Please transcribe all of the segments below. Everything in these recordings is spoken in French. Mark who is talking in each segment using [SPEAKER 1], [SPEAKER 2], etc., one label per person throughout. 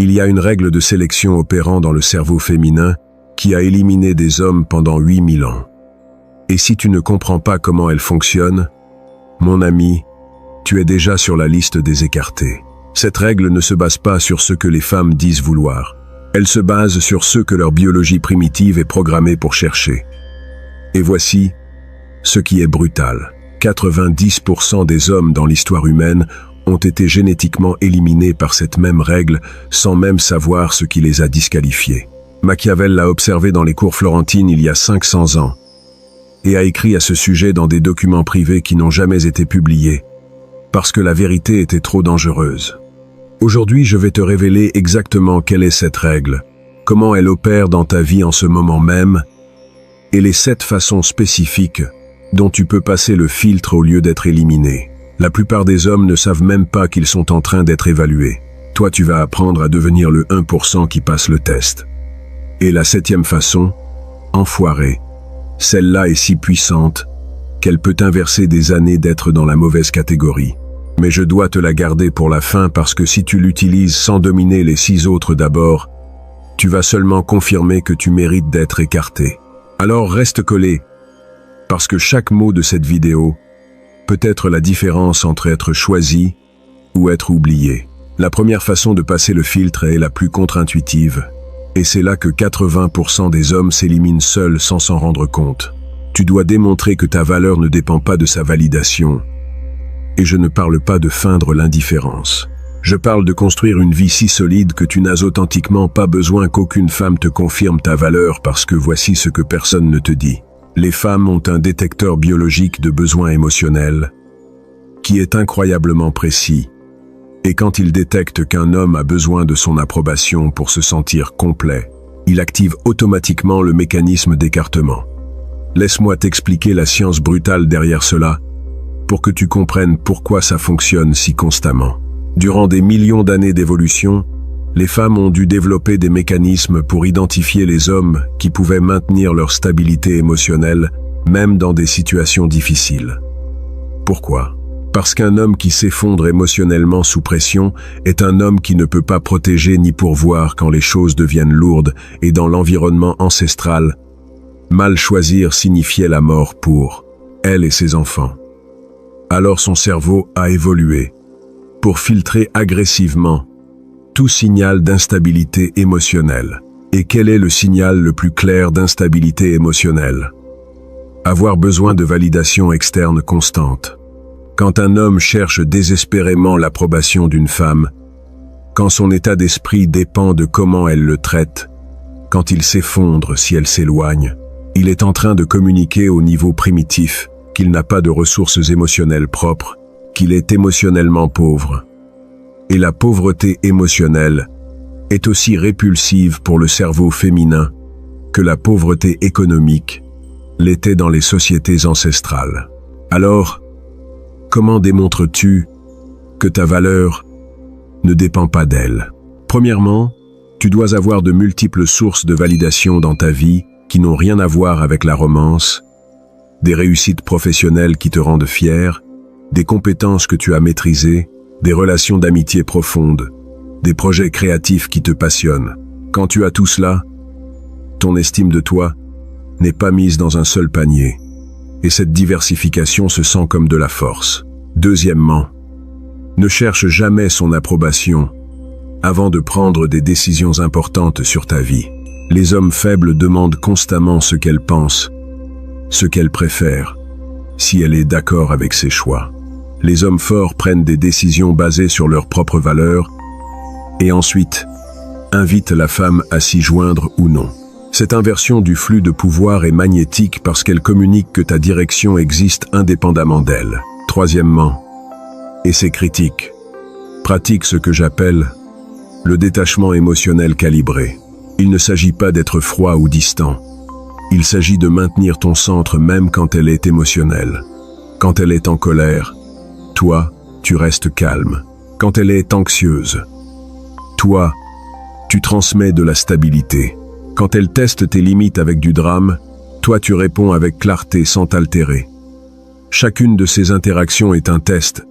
[SPEAKER 1] Il y a une règle de sélection opérant dans le cerveau féminin qui a éliminé des hommes pendant 8000 ans. Et si tu ne comprends pas comment elle fonctionne, mon ami, tu es déjà sur la liste des écartés. Cette règle ne se base pas sur ce que les femmes disent vouloir. Elle se base sur ce que leur biologie primitive est programmée pour chercher. Et voici ce qui est brutal. 90% des hommes dans l'histoire humaine ont été génétiquement éliminés par cette même règle sans même savoir ce qui les a disqualifiés. Machiavel l'a observé dans les cours florentines il y a 500 ans et a écrit à ce sujet dans des documents privés qui n'ont jamais été publiés parce que la vérité était trop dangereuse. Aujourd'hui, je vais te révéler exactement quelle est cette règle, comment elle opère dans ta vie en ce moment même et les 7 façons spécifiques dont tu peux passer le filtre au lieu d'être éliminé. La plupart des hommes ne savent même pas qu'ils sont en train d'être évalués. Toi, tu vas apprendre à devenir le 1% qui passe le test. Et la 7e façon, enfoiré. Celle-là est si puissante qu'elle peut inverser des années d'être dans la mauvaise catégorie. Mais je dois te la garder pour la fin parce que si tu l'utilises sans dominer les 6 autres d'abord, tu vas seulement confirmer que tu mérites d'être écarté. Alors reste collé, parce que chaque mot de cette vidéo peut être la différence entre être choisi ou être oublié. La première façon de passer le filtre est la plus contre-intuitive, et c'est là que 80% des hommes s'éliminent seuls sans s'en rendre compte. Tu dois démontrer que ta valeur ne dépend pas de sa validation. Et je ne parle pas de feindre l'indifférence. Je parle de construire une vie si solide que tu n'as authentiquement pas besoin qu'aucune femme te confirme ta valeur parce que voici ce que personne ne te dit. Les femmes ont un détecteur biologique de besoins émotionnels qui est incroyablement précis. Et quand il détecte qu'un homme a besoin de son approbation pour se sentir complet, il active automatiquement le mécanisme d'écartement. Laisse-moi t'expliquer la science brutale derrière cela, pour que tu comprennes pourquoi ça fonctionne si constamment. Durant des millions d'années d'évolution, les femmes ont dû développer des mécanismes pour identifier les hommes qui pouvaient maintenir leur stabilité émotionnelle, même dans des situations difficiles. Pourquoi ? Parce qu'un homme qui s'effondre émotionnellement sous pression est un homme qui ne peut pas protéger ni pourvoir quand les choses deviennent lourdes, et dans l'environnement ancestral, mal choisir signifiait la mort pour elle et ses enfants. Alors son cerveau a évolué pour filtrer agressivement tout signal d'instabilité émotionnelle. Et quel est le signal le plus clair d'instabilité émotionnelle ? Avoir besoin de validation externe constante. Quand un homme cherche désespérément l'approbation d'une femme, quand son état d'esprit dépend de comment elle le traite, quand il s'effondre si elle s'éloigne, il est en train de communiquer au niveau primitif qu'il n'a pas de ressources émotionnelles propres, qu'il est émotionnellement pauvre. Et la pauvreté émotionnelle est aussi répulsive pour le cerveau féminin que la pauvreté économique l'était dans les sociétés ancestrales. Alors, comment démontres-tu que ta valeur ne dépend pas d'elle? Premièrement, tu dois avoir de multiples sources de validation dans ta vie qui n'ont rien à voir avec la romance, des réussites professionnelles qui te rendent fier, des compétences que tu as maîtrisées, des relations d'amitié profondes, des projets créatifs qui te passionnent. Quand tu as tout cela, ton estime de toi n'est pas mise dans un seul panier, et cette diversification se sent comme de la force. Deuxièmement, ne cherche jamais son approbation avant de prendre des décisions importantes sur ta vie. Les hommes faibles demandent constamment ce qu'elle pense, ce qu'elle préfère, si elle est d'accord avec ses choix. Les hommes forts prennent des décisions basées sur leurs propres valeurs et ensuite invitent la femme à s'y joindre ou non. Cette inversion du flux de pouvoir est magnétique parce qu'elle communique que ta direction existe indépendamment d'elle. Troisièmement, et c'est critique, pratique ce que j'appelle le détachement émotionnel calibré. Il ne s'agit pas d'être froid ou distant. Il s'agit de maintenir ton centre même quand elle est émotionnelle. Quand elle est en colère, toi, tu restes calme. Quand elle est anxieuse, toi, tu transmets de la stabilité. Quand elle teste tes limites avec du drame, toi tu réponds avec clarté sans t'altérer. Chacune de ces interactions est un test,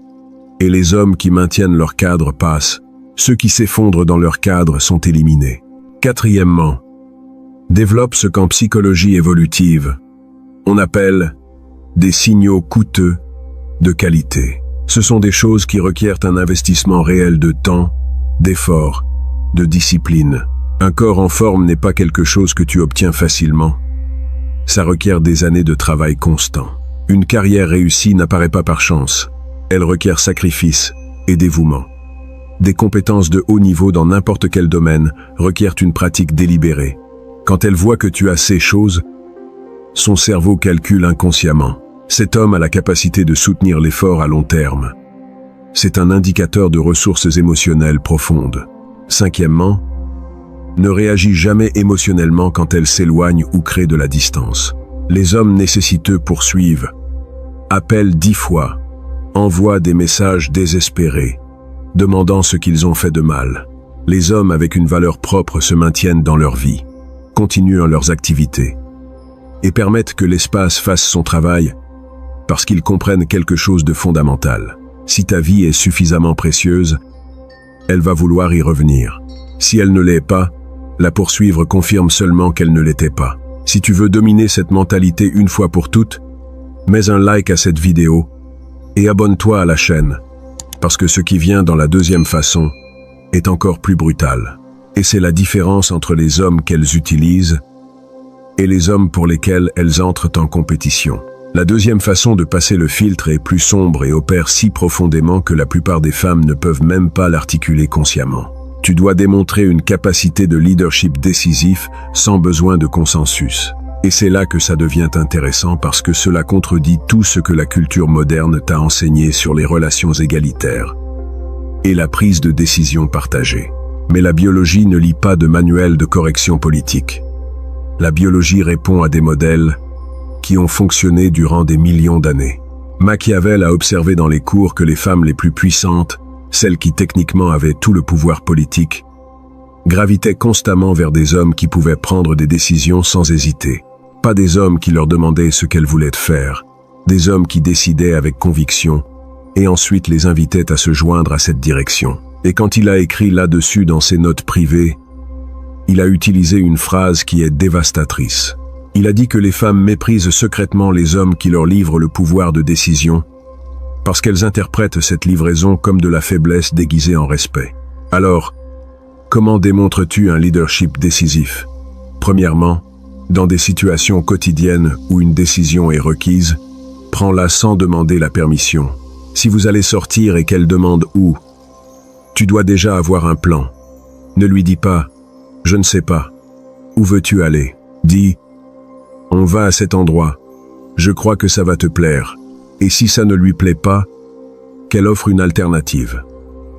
[SPEAKER 1] et les hommes qui maintiennent leur cadre passent, Ceux qui s'effondrent dans leur cadre sont éliminés. Quatrièmement, développe ce qu'en psychologie évolutive, on appelle des signaux coûteux de qualité. Ce sont des choses qui requièrent un investissement réel de temps, d'effort, de discipline. Un corps en forme n'est pas quelque chose que tu obtiens facilement. Ça requiert des années de travail constant. Une carrière réussie n'apparaît pas par chance. Elle requiert sacrifice et dévouement. Des compétences de haut niveau dans n'importe quel domaine requièrent une pratique délibérée. Quand elle voit que tu as ces choses, son cerveau calcule inconsciemment. Cet homme a la capacité de soutenir l'effort à long terme. C'est un indicateur de ressources émotionnelles profondes. Cinquièmement, ne réagis jamais émotionnellement quand elle s'éloigne ou crée de la distance. Les hommes nécessiteux poursuivent, appellent 10 fois, envoient des messages désespérés, demandant ce qu'ils ont fait de mal. Les hommes avec une valeur propre se maintiennent dans leur vie, continuent leurs activités et permettent que l'espace fasse son travail parce qu'ils comprennent quelque chose de fondamental. Si ta vie est suffisamment précieuse, elle va vouloir y revenir. Si elle ne l'est pas, la poursuivre confirme seulement qu'elle ne l'était pas. Si tu veux dominer cette mentalité une fois pour toutes, mets un like à cette vidéo et abonne-toi à la chaîne, parce que ce qui vient dans la deuxième façon est encore plus brutal. Et c'est la différence entre les hommes qu'elles utilisent et les hommes pour lesquels elles entrent en compétition. La deuxième façon de passer le filtre est plus sombre et opère si profondément que la plupart des femmes ne peuvent même pas l'articuler consciemment. Tu dois démontrer une capacité de leadership décisif sans besoin de consensus. Et c'est là que ça devient intéressant parce que cela contredit tout ce que la culture moderne t'a enseigné sur les relations égalitaires et la prise de décision partagée. Mais la biologie ne lit pas de manuel de correction politique. La biologie répond à des modèles qui ont fonctionné durant des millions d'années. Machiavel a observé dans les cours que les femmes les plus puissantes, celles qui techniquement avaient tout le pouvoir politique, gravitaient constamment vers des hommes qui pouvaient prendre des décisions sans hésiter. Pas des hommes qui leur demandaient ce qu'elles voulaient faire, des hommes qui décidaient avec conviction et ensuite les invitaient à se joindre à cette direction. Et quand il a écrit là-dessus dans ses notes privées, il a utilisé une phrase qui est dévastatrice. Il a dit que les femmes méprisent secrètement les hommes qui leur livrent le pouvoir de décision parce qu'elles interprètent cette livraison comme de la faiblesse déguisée en respect. Alors, comment démontres-tu un leadership décisif? Premièrement, dans des situations quotidiennes où une décision est requise, prends-la sans demander la permission. Si vous allez sortir et qu'elle demande où, tu dois déjà avoir un plan. Ne lui dis pas « je ne sais pas ». Où veux-tu aller? Dis « on va à cet endroit. Je crois que ça va te plaire. » Et si ça ne lui plaît pas, qu'elle offre une alternative.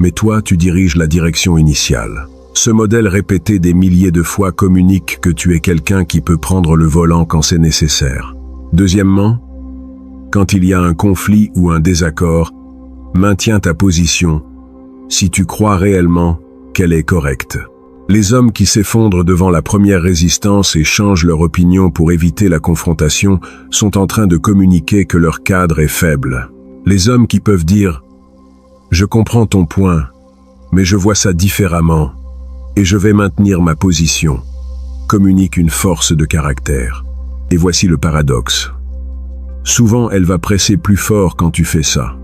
[SPEAKER 1] Mais toi, tu diriges la direction initiale. Ce modèle répété des milliers de fois communique que tu es quelqu'un qui peut prendre le volant quand c'est nécessaire. Deuxièmement, quand il y a un conflit ou un désaccord, maintiens ta position si tu crois réellement qu'elle est correcte. Les hommes qui s'effondrent devant la première résistance et changent leur opinion pour éviter la confrontation sont en train de communiquer que leur cadre est faible. Les hommes qui peuvent dire « Je comprends ton point, mais je vois ça différemment et je vais maintenir ma position » communiquent une force de caractère. Et voici le paradoxe. Souvent, elle va presser plus fort quand tu fais ça.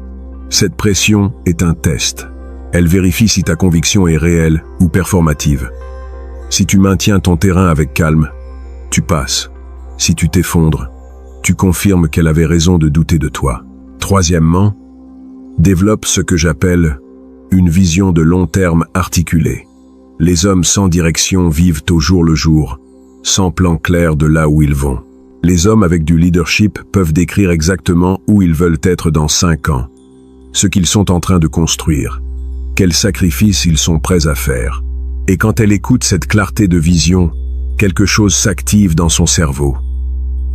[SPEAKER 1] Cette pression est un test. Elle vérifie si ta conviction est réelle ou performative. Si tu maintiens ton terrain avec calme, tu passes. Si tu t'effondres, tu confirmes qu'elle avait raison de douter de toi. Troisièmement, développe ce que j'appelle une vision de long terme articulée. Les hommes sans direction vivent au jour le jour, sans plan clair de là où ils vont. Les hommes avec du leadership peuvent décrire exactement où ils veulent être dans 5 ans, ce qu'ils sont en train de construire, quels sacrifices ils sont prêts à faire. Et quand elle écoute cette clarté de vision, quelque chose s'active dans son cerveau.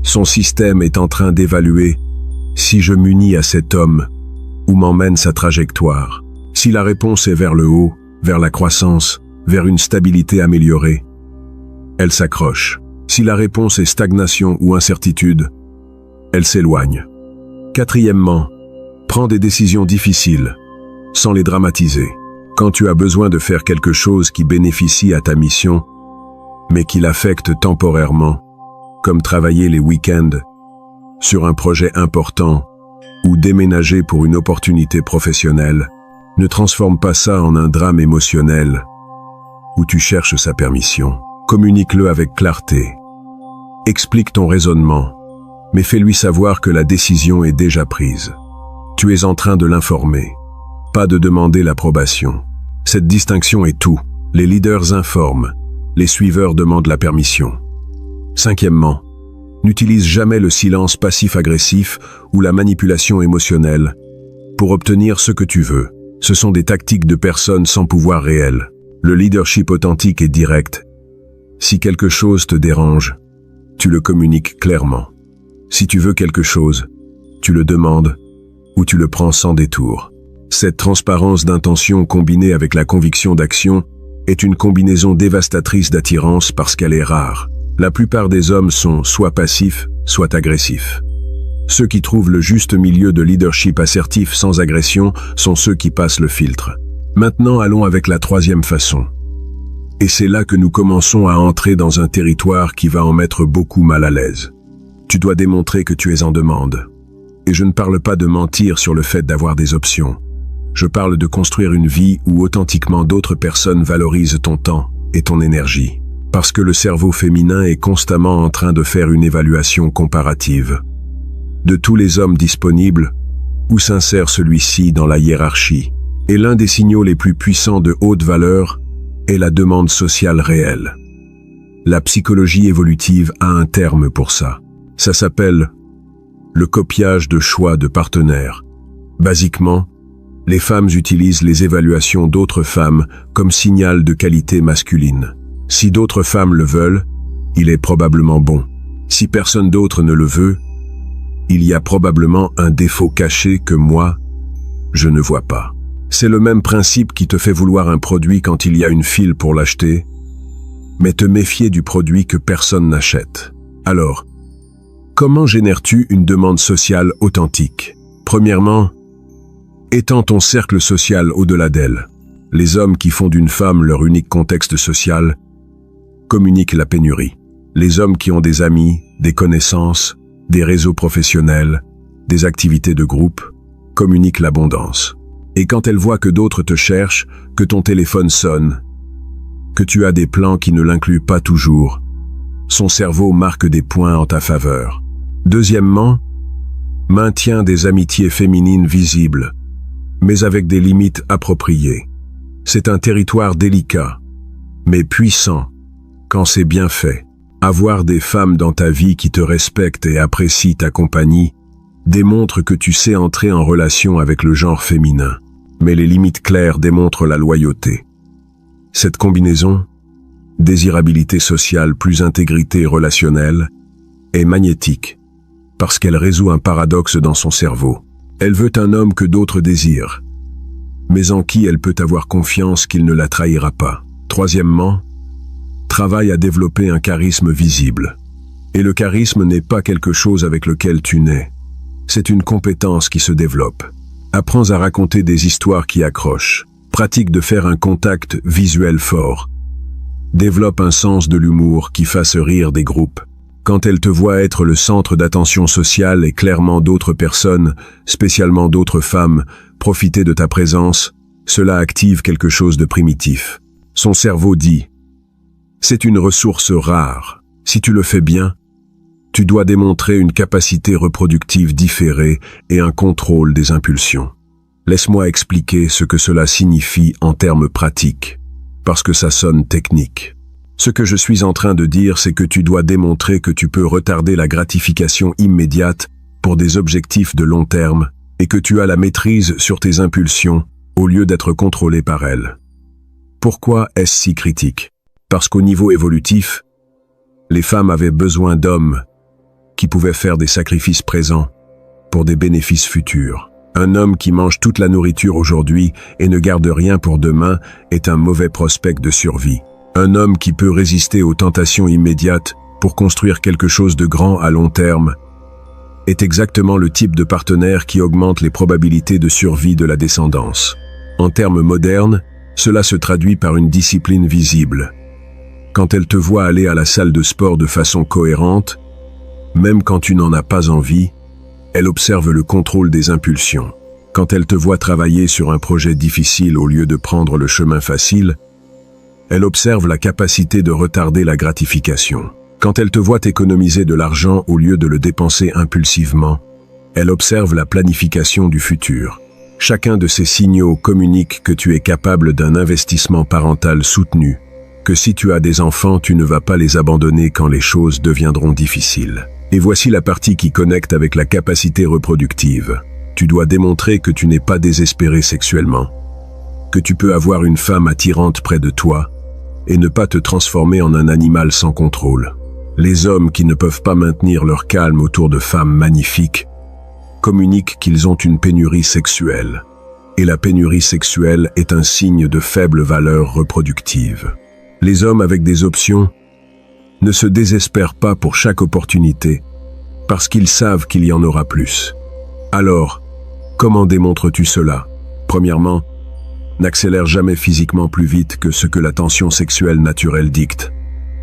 [SPEAKER 1] Son système est en train d'évaluer si je m'unis à cet homme, où m'emmène sa trajectoire. Si la réponse est vers le haut, vers la croissance, vers une stabilité améliorée, elle s'accroche. Si la réponse est stagnation ou incertitude, elle s'éloigne. Quatrièmement, prends des décisions difficiles, sans les dramatiser. Quand tu as besoin de faire quelque chose qui bénéficie à ta mission, mais qui l'affecte temporairement, comme travailler les week-ends, sur un projet important, ou déménager pour une opportunité professionnelle, ne transforme pas ça en un drame émotionnel, où tu cherches sa permission. Communique-le avec clarté. Explique ton raisonnement, mais fais-lui savoir que la décision est déjà prise. Tu es en train de l'informer, pas de demander l'approbation. Cette distinction est tout. Les leaders informent, les suiveurs demandent la permission. Cinquièmement, n'utilise jamais le silence passif-agressif ou la manipulation émotionnelle pour obtenir ce que tu veux. Ce sont des tactiques de personnes sans pouvoir réel. Le leadership authentique est direct. Si quelque chose te dérange, tu le communiques clairement. Si tu veux quelque chose, tu le demandes ou tu le prends sans détour. Cette transparence d'intention combinée avec la conviction d'action est une combinaison dévastatrice d'attirance parce qu'elle est rare. La plupart des hommes sont soit passifs, soit agressifs. Ceux qui trouvent le juste milieu de leadership assertif sans agression sont ceux qui passent le filtre. Maintenant, allons avec la troisième façon. Et c'est là que nous commençons à entrer dans un territoire qui va en mettre beaucoup mal à l'aise. Tu dois démontrer que tu es en demande. Et je ne parle pas de mentir sur le fait d'avoir des options. Je parle de construire une vie où authentiquement d'autres personnes valorisent ton temps et ton énergie. Parce que le cerveau féminin est constamment en train de faire une évaluation comparative. De tous les hommes disponibles, où s'insère celui-ci dans la hiérarchie? Et l'un des signaux les plus puissants de haute valeur est la demande sociale réelle. La psychologie évolutive a un terme pour ça. Ça s'appelle le copiage de choix de partenaires. Basiquement, les femmes utilisent les évaluations d'autres femmes comme signal de qualité masculine. Si d'autres femmes le veulent, il est probablement bon. Si personne d'autre ne le veut, il y a probablement un défaut caché que moi, je ne vois pas. C'est le même principe qui te fait vouloir un produit quand il y a une file pour l'acheter, mais te méfier du produit que personne n'achète. Alors, comment génères-tu une demande sociale authentique? Premièrement, étends ton cercle social au-delà d'elle. Les hommes qui font d'une femme leur unique contexte social communiquent la pénurie. Les hommes qui ont des amis, des connaissances, des réseaux professionnels, des activités de groupe, communiquent l'abondance. Et quand elles voient que d'autres te cherchent, que ton téléphone sonne, que tu as des plans qui ne l'incluent pas toujours, son cerveau marque des points en ta faveur. Deuxièmement, maintiens des amitiés féminines visibles, mais avec des limites appropriées. C'est un territoire délicat, mais puissant, quand c'est bien fait. Avoir des femmes dans ta vie qui te respectent et apprécient ta compagnie démontre que tu sais entrer en relation avec le genre féminin. Mais les limites claires démontrent la loyauté. Cette combinaison, désirabilité sociale plus intégrité relationnelle, est magnétique, parce qu'elle résout un paradoxe dans son cerveau. Elle veut un homme que d'autres désirent, mais en qui elle peut avoir confiance qu'il ne la trahira pas. Troisièmement, travaille à développer un charisme visible. Et le charisme n'est pas quelque chose avec lequel tu nais. C'est une compétence qui se développe. Apprends à raconter des histoires qui accrochent. Pratique de faire un contact visuel fort. Développe un sens de l'humour qui fasse rire des groupes. Quand elle te voit être le centre d'attention sociale et clairement d'autres personnes, spécialement d'autres femmes, profiter de ta présence, cela active quelque chose de primitif. Son cerveau dit « C'est une ressource rare. Si tu le fais bien, tu dois démontrer une capacité reproductive différée et un contrôle des impulsions. Laisse-moi expliquer ce que cela signifie en termes pratiques, parce que ça sonne technique. Ce que je suis en train de dire, c'est que tu dois démontrer que tu peux retarder la gratification immédiate pour des objectifs de long terme et que tu as la maîtrise sur tes impulsions au lieu d'être contrôlé par elles. Pourquoi est-ce si critique? Parce qu'au niveau évolutif, les femmes avaient besoin d'hommes qui pouvaient faire des sacrifices présents pour des bénéfices futurs. Un homme qui mange toute la nourriture aujourd'hui et ne garde rien pour demain est un mauvais prospect de survie. Un homme qui peut résister aux tentations immédiates pour construire quelque chose de grand à long terme est exactement le type de partenaire qui augmente les probabilités de survie de la descendance. En termes modernes, Cela se traduit par une discipline visible. Quand elle te voit aller à la salle de sport de façon cohérente, même quand tu n'en as pas envie, elle observe le contrôle des impulsions. Quand elle te voit travailler sur un projet difficile au lieu de prendre le chemin facile, elle observe la capacité de retarder la gratification. Quand elle te voit économiser de l'argent au lieu de le dépenser impulsivement, elle observe la planification du futur. Chacun de ces signaux communique que tu es capable d'un investissement parental soutenu, que si tu as des enfants, tu ne vas pas les abandonner quand les choses deviendront difficiles. Et voici la partie qui connecte avec la capacité reproductive. Tu dois démontrer que tu n'es pas désespéré sexuellement, que tu peux avoir une femme attirante près de toi et ne pas te transformer en un animal sans contrôle. Les hommes qui ne peuvent pas maintenir leur calme autour de femmes magnifiques communiquent qu'ils ont une pénurie sexuelle. Et la pénurie sexuelle est un signe de faible valeur reproductive. Les hommes avec des options ne se désespèrent pas pour chaque opportunité, parce qu'ils savent qu'il y en aura plus. Alors, comment démontres-tu cela? Premièrement, n'accélère jamais physiquement plus vite que ce que la tension sexuelle naturelle dicte.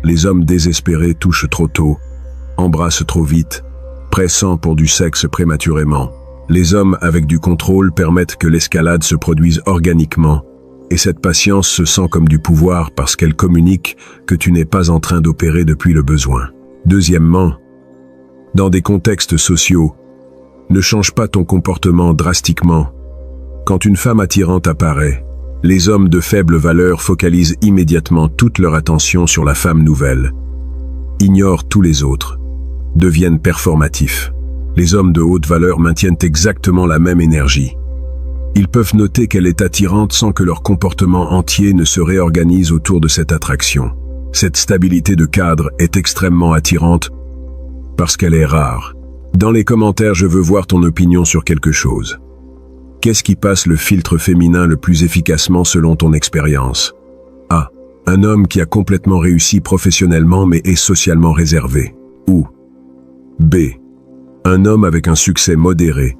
[SPEAKER 1] Les hommes désespérés touchent trop tôt, embrassent trop vite, pressant pour du sexe prématurément. Les hommes avec du contrôle permettent que l'escalade se produise organiquement, et cette patience se sent comme du pouvoir parce qu'elle communique que tu n'es pas en train d'opérer depuis le besoin. Deuxièmement, dans des contextes sociaux, ne change pas ton comportement drastiquement. Quand une femme attirante apparaît, les hommes de faible valeur focalisent immédiatement toute leur attention sur la femme nouvelle, ignorent tous les autres, deviennent performatifs. Les hommes de haute valeur maintiennent exactement la même énergie. Ils peuvent noter qu'elle est attirante sans que leur comportement entier ne se réorganise autour de cette attraction. Cette stabilité de cadre est extrêmement attirante parce qu'elle est rare. Dans les commentaires, je veux voir ton opinion sur quelque chose. Qu'est-ce qui passe le filtre féminin le plus efficacement selon ton expérience? A. Un homme qui a complètement réussi professionnellement mais est socialement réservé. Ou B. Un homme avec un succès modéré,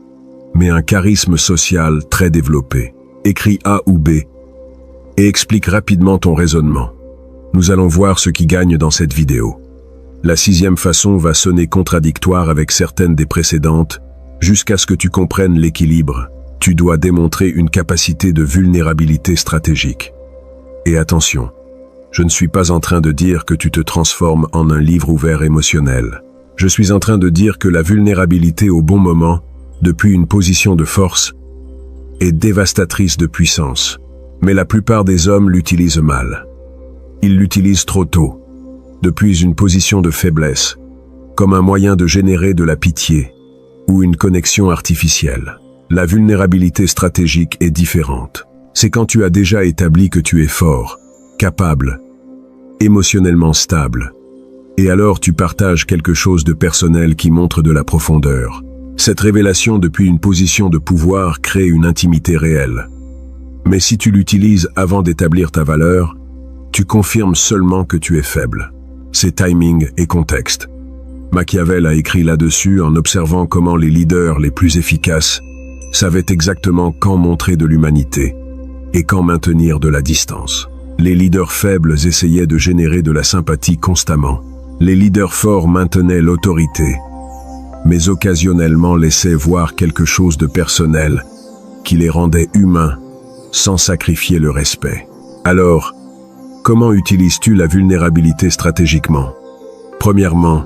[SPEAKER 1] mais un charisme social très développé. Écris A ou B et explique rapidement ton raisonnement. Nous allons voir ce qui gagne dans cette vidéo. La sixième façon va sonner contradictoire avec certaines des précédentes, jusqu'à ce que tu comprennes l'équilibre. Tu dois démontrer une capacité de vulnérabilité stratégique. Et attention, je ne suis pas en train de dire que tu te transformes en un livre ouvert émotionnel. Je suis en train de dire que la vulnérabilité au bon moment, depuis une position de force, est dévastatrice de puissance. Mais la plupart des hommes l'utilisent mal. Ils l'utilisent trop tôt, depuis une position de faiblesse, comme un moyen de générer de la pitié ou une connexion artificielle. La vulnérabilité stratégique est différente. C'est quand tu as déjà établi que tu es fort, capable, émotionnellement stable. Et alors tu partages quelque chose de personnel qui montre de la profondeur. Cette révélation depuis une position de pouvoir crée une intimité réelle. Mais si tu l'utilises avant d'établir ta valeur, tu confirmes seulement que tu es faible. C'est timing et contexte. Machiavel a écrit là-dessus en observant comment les leaders les plus efficaces savaient exactement quand montrer de l'humanité et quand maintenir de la distance. Les leaders faibles essayaient de générer de la sympathie constamment. Les leaders forts maintenaient l'autorité, mais occasionnellement laissaient voir quelque chose de personnel qui les rendait humains sans sacrifier le respect. Alors, comment utilises-tu la vulnérabilité stratégiquement? Premièrement,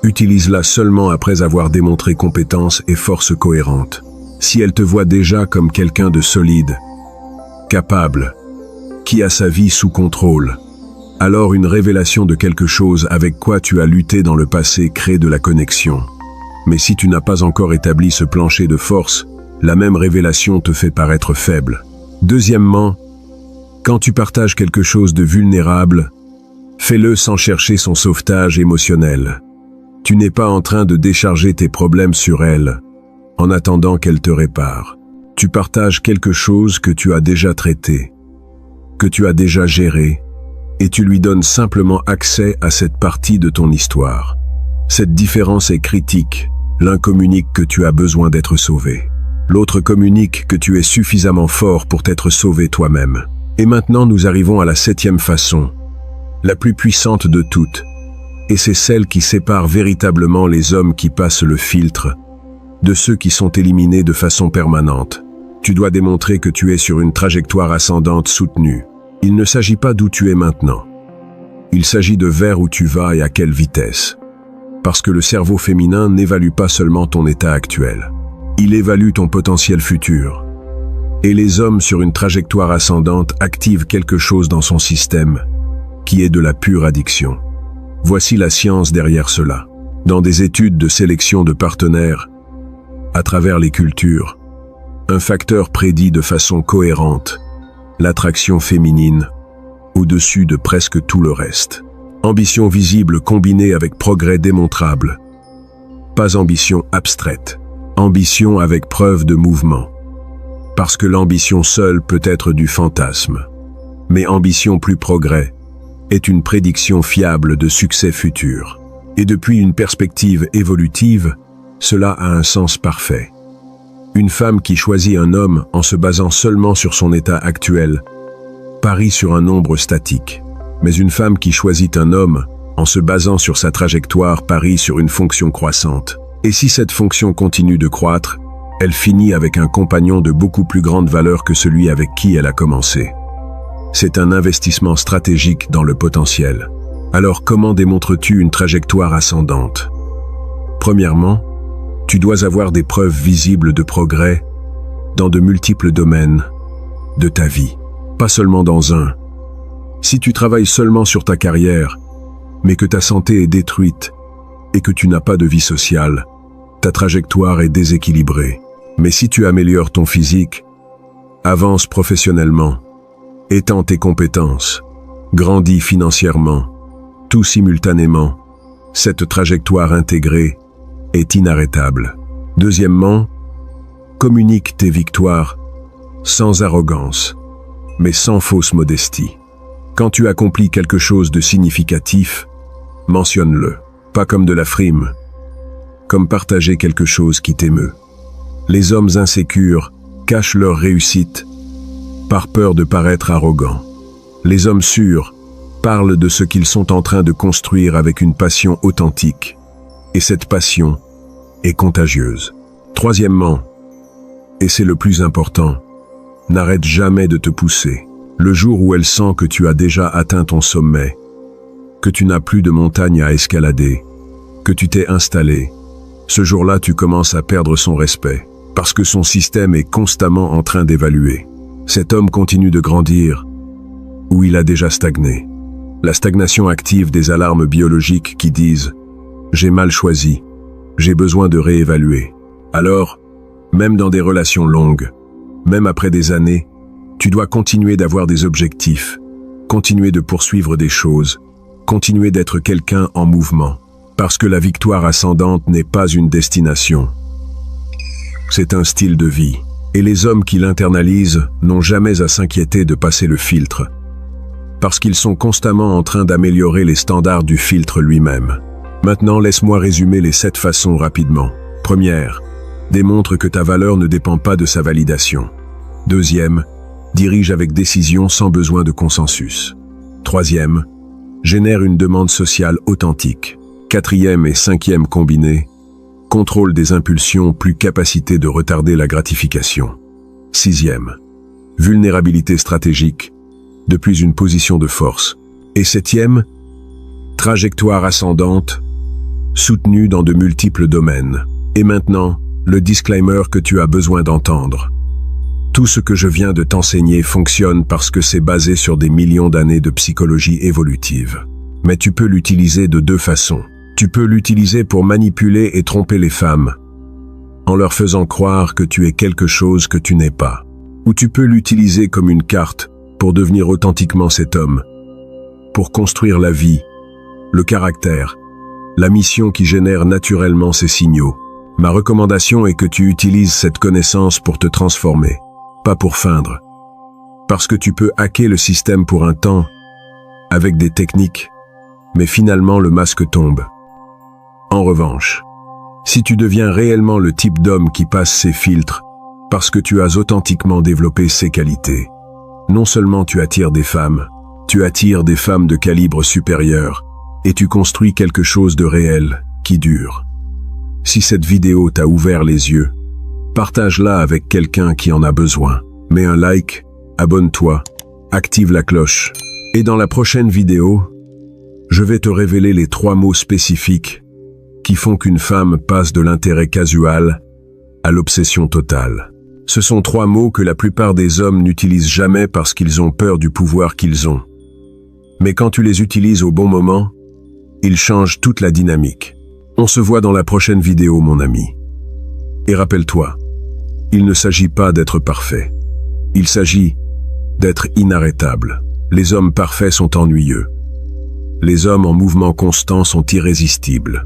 [SPEAKER 1] utilise-la seulement après avoir démontré compétence et force cohérentes. Si elle te voit déjà comme quelqu'un de solide, capable, qui a sa vie sous contrôle, alors une révélation de quelque chose avec quoi tu as lutté dans le passé crée de la connexion. Mais si tu n'as pas encore établi ce plancher de force, la même révélation te fait paraître faible. Deuxièmement, quand tu partages quelque chose de vulnérable, fais-le sans chercher son sauvetage émotionnel. Tu n'es pas en train de décharger tes problèmes sur elle, en attendant qu'elle te répare. Tu partages quelque chose que tu as déjà traité, que tu as déjà géré, et tu lui donnes simplement accès à cette partie de ton histoire. Cette différence est critique. L'un communique que tu as besoin d'être sauvé. L'autre communique que tu es suffisamment fort pour t'être sauvé toi-même. Et maintenant nous arrivons à la 7e façon, la plus puissante de toutes, et c'est celle qui sépare véritablement les hommes qui passent le filtre de ceux qui sont éliminés de façon permanente. Tu dois démontrer que tu es sur une trajectoire ascendante soutenue. Il ne s'agit pas d'où tu es maintenant. Il s'agit de vers où tu vas et à quelle vitesse. Parce que le cerveau féminin n'évalue pas seulement ton état actuel. Il évalue ton potentiel futur. Et les hommes sur une trajectoire ascendante activent quelque chose dans son système, qui est de la pure addiction. Voici la science derrière cela. Dans des études de sélection de partenaires, à travers les cultures, un facteur prédit de façon cohérente l'attraction féminine au-dessus de presque tout le reste. Ambition visible combinée avec progrès démontrable. Pas ambition abstraite. Ambition avec preuve de mouvement. Parce que l'ambition seule peut être du fantasme. Mais ambition plus progrès est une prédiction fiable de succès futur. Et depuis une perspective évolutive, cela a un sens parfait. Une femme qui choisit un homme en se basant seulement sur son état actuel parie sur un nombre statique. Mais une femme qui choisit un homme en se basant sur sa trajectoire parie sur une fonction croissante. Et si cette fonction continue de croître, elle finit avec un compagnon de beaucoup plus grande valeur que celui avec qui elle a commencé. C'est un investissement stratégique dans le potentiel. Alors comment démontres-tu une trajectoire ascendante? Premièrement, tu dois avoir des preuves visibles de progrès dans de multiples domaines de ta vie, pas seulement dans un. Si tu travailles seulement sur ta carrière, mais que ta santé est détruite et que tu n'as pas de vie sociale, ta trajectoire est déséquilibrée. Mais si tu améliores ton physique, avances professionnellement, étends tes compétences, grandis financièrement, tout simultanément, cette trajectoire intégrée est inarrêtable. Deuxièmement, communique tes victoires sans arrogance, mais sans fausse modestie. Quand tu accomplis quelque chose de significatif, mentionne-le, pas comme de la frime, comme partager quelque chose qui t'émeut. Les hommes insécures cachent leur réussite par peur de paraître arrogants. Les hommes sûrs parlent de ce qu'ils sont en train de construire avec une passion authentique, et cette passion est contagieuse. Troisièmement, et c'est le plus important, n'arrête jamais de te pousser. Le jour où elle sent que tu as déjà atteint ton sommet, que tu n'as plus de montagne à escalader, que tu t'es installé, ce jour-là tu commences à perdre son respect, parce que son système est constamment en train d'évaluer. Cet homme continue de grandir, ou il a déjà stagné. La stagnation active des alarmes biologiques qui disent « j'ai mal choisi, j'ai besoin de réévaluer ». Alors, même dans des relations longues, même après des années, tu dois continuer d'avoir des objectifs, continuer de poursuivre des choses, continuer d'être quelqu'un en mouvement, parce que la victoire ascendante n'est pas une destination. C'est un style de vie, et les hommes qui l'internalisent n'ont jamais à s'inquiéter de passer le filtre, parce qu'ils sont constamment en train d'améliorer les standards du filtre lui-même. Maintenant, laisse-moi résumer les 7 façons rapidement. Première, démontre que ta valeur ne dépend pas de sa validation. Deuxième, dirige avec décision sans besoin de consensus. Troisième, génère une demande sociale authentique. Quatrième et cinquième combinés, contrôle des impulsions plus capacité de retarder la gratification. Sixième, vulnérabilité stratégique, depuis une position de force. Et septième, trajectoire ascendante, soutenue dans de multiples domaines. Et maintenant, le disclaimer que tu as besoin d'entendre. Tout ce que je viens de t'enseigner fonctionne parce que c'est basé sur des millions d'années de psychologie évolutive. Mais tu peux l'utiliser de 2 façons. Tu peux l'utiliser pour manipuler et tromper les femmes, en leur faisant croire que tu es quelque chose que tu n'es pas. Ou tu peux l'utiliser comme une carte pour devenir authentiquement cet homme, pour construire la vie, le caractère, la mission qui génère naturellement ces signaux. Ma recommandation est que tu utilises cette connaissance pour te transformer, pas pour feindre. Parce que tu peux hacker le système pour un temps, avec des techniques, mais finalement le masque tombe. En revanche, si tu deviens réellement le type d'homme qui passe ces filtres, parce que tu as authentiquement développé ces qualités, Non seulement tu attires des femmes de calibre supérieur, et tu construis quelque chose de réel, qui dure. Si cette vidéo t'a ouvert les yeux, partage-la avec quelqu'un qui en a besoin. Mets un like, abonne-toi, active la cloche. Et dans la prochaine vidéo, je vais te révéler les 3 mots spécifiques qui font qu'une femme passe de l'intérêt casual à l'obsession totale. Ce sont 3 mots que la plupart des hommes n'utilisent jamais parce qu'ils ont peur du pouvoir qu'ils ont. Mais quand tu les utilises au bon moment, ils changent toute la dynamique. On se voit dans la prochaine vidéo, mon ami. Et rappelle-toi, il ne s'agit pas d'être parfait. Il s'agit d'être inarrêtable. Les hommes parfaits sont ennuyeux. Les hommes en mouvement constant sont irrésistibles.